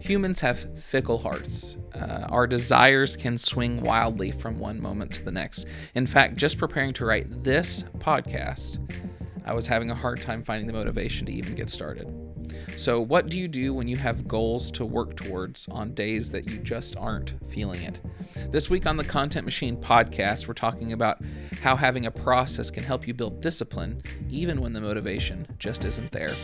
Humans have fickle hearts. Our desires can swing wildly from one moment to the next. In fact, just preparing to write this podcast, I was having a hard time finding the motivation to even get started. So what do you do when you have goals to work towards on days that you just aren't feeling it? This week on the Content Machine podcast, we're talking about how having a process can help you build discipline even when the motivation just isn't there.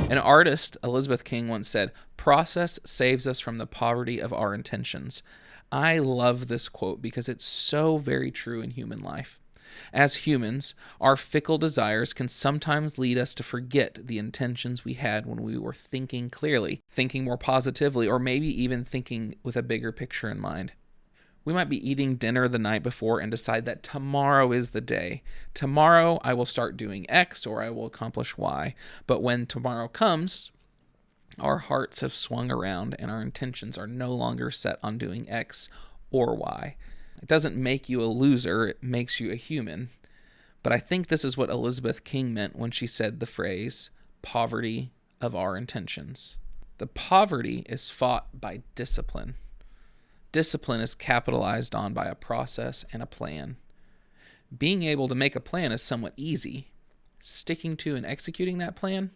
An artist, Elizabeth King, once said, "Process saves us from the poverty of our intentions." I love this quote because it's so very true in human life. As humans, our fickle desires can sometimes lead us to forget the intentions we had when we were thinking clearly, thinking more positively, or maybe even thinking with a bigger picture in mind. We might be eating dinner the night before and decide that tomorrow is the day. Tomorrow I will start doing X or I will accomplish Y. But when tomorrow comes, our hearts have swung around and our intentions are no longer set on doing X or Y. It doesn't make you a loser, it makes you a human. But I think this is what Elizabeth King meant when she said the phrase, poverty of our intentions. The poverty is fought by discipline. Discipline is capitalized on by a process and a plan. Being able to make a plan is somewhat easy. Sticking to and executing that plan,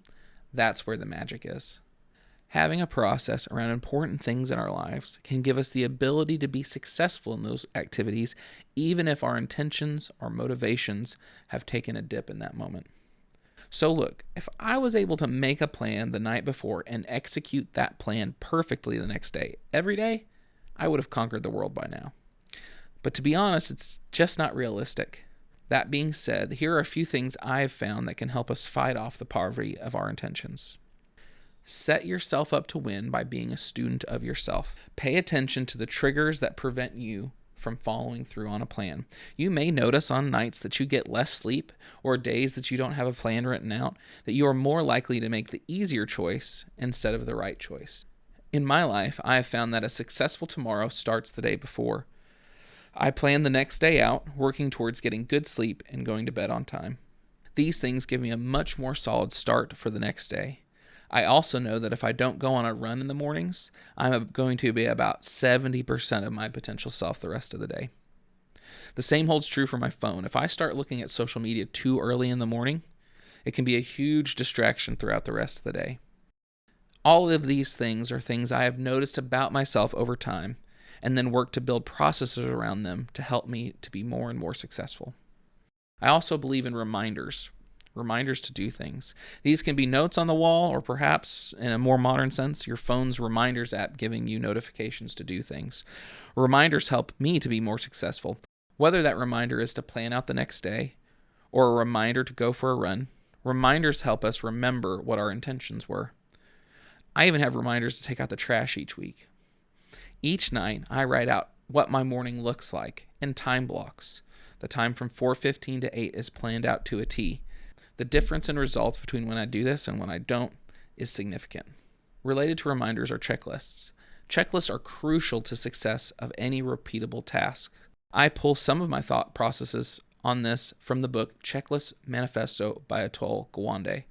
that's where the magic is. Having a process around important things in our lives can give us the ability to be successful in those activities, even if our intentions or motivations have taken a dip in that moment. So look, if I was able to make a plan the night before and execute that plan perfectly the next day, every day, I would have conquered the world by now. But to be honest, it's just not realistic. That being said, here are a few things I've found that can help us fight off the poverty of our intentions. Set yourself up to win by being a student of yourself. Pay attention to the triggers that prevent you from following through on a plan. You may notice on nights that you get less sleep or days that you don't have a plan written out that you are more likely to make the easier choice instead of the right choice. In my life, I have found that a successful tomorrow starts the day before. I plan the next day out, working towards getting good sleep and going to bed on time. These things give me a much more solid start for the next day. I also know that if I don't go on a run in the mornings, I'm going to be about 70% of my potential self the rest of the day. The same holds true for my phone. If I start looking at social media too early in the morning, it can be a huge distraction throughout the rest of the day. All of these things are things I have noticed about myself over time and then work to build processes around them to help me to be more and more successful. I also believe in reminders to do things. These can be notes on the wall or perhaps, in a more modern sense, your phone's reminders app giving you notifications to do things. Reminders help me to be more successful, whether that reminder is to plan out the next day or a reminder to go for a run. Reminders help us remember what our intentions were. I even have reminders to take out the trash each week. Each night, I write out what my morning looks like in time blocks. The time from 4:15 to 8 is planned out to a T. The difference in results between when I do this and when I don't is significant. Related to reminders are checklists. Checklists are crucial to success of any repeatable task. I pull some of my thought processes on this from the book Checklist Manifesto by Atul Gawande.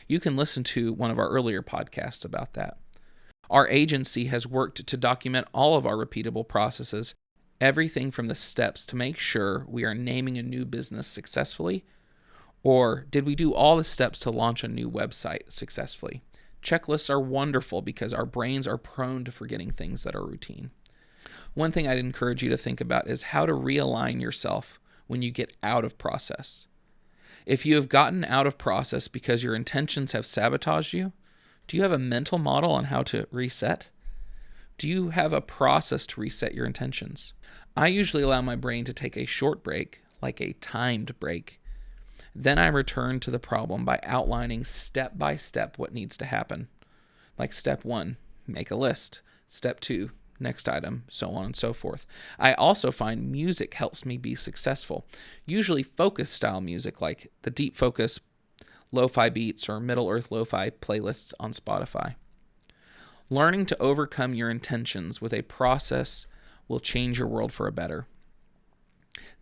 You can listen to one of our earlier podcasts about that. Our agency has worked to document all of our repeatable processes, everything from the steps to make sure we are naming a new business successfully, or did we do all the steps to launch a new website successfully? Checklists are wonderful because our brains are prone to forgetting things that are routine. One thing I'd encourage you to think about is how to realign yourself when you get out of process. If you have gotten out of process because your intentions have sabotaged you, do you have a mental model on how to reset? Do you have a process to reset your intentions? I usually allow my brain to take a short break, like a timed break. Then I return to the problem by outlining step by step what needs to happen. Like step 1, make a list. Step 2, next item, so on and so forth. I also find music helps me be successful. Usually focus style music like the Deep Focus lo-fi beats or Middle Earth lo-fi playlists on Spotify. Learning to overcome your intentions with a process will change your world for a better.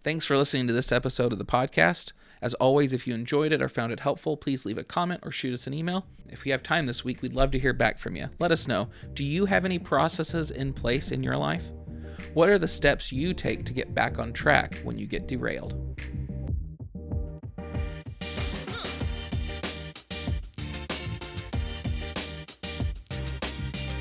Thanks for listening to this episode of the podcast. As always, if you enjoyed it or found it helpful, please leave a comment or shoot us an email. If you have time this week, we'd love to hear back from you. Let us know, do you have any processes in place in your life? What are the steps you take to get back on track when you get derailed?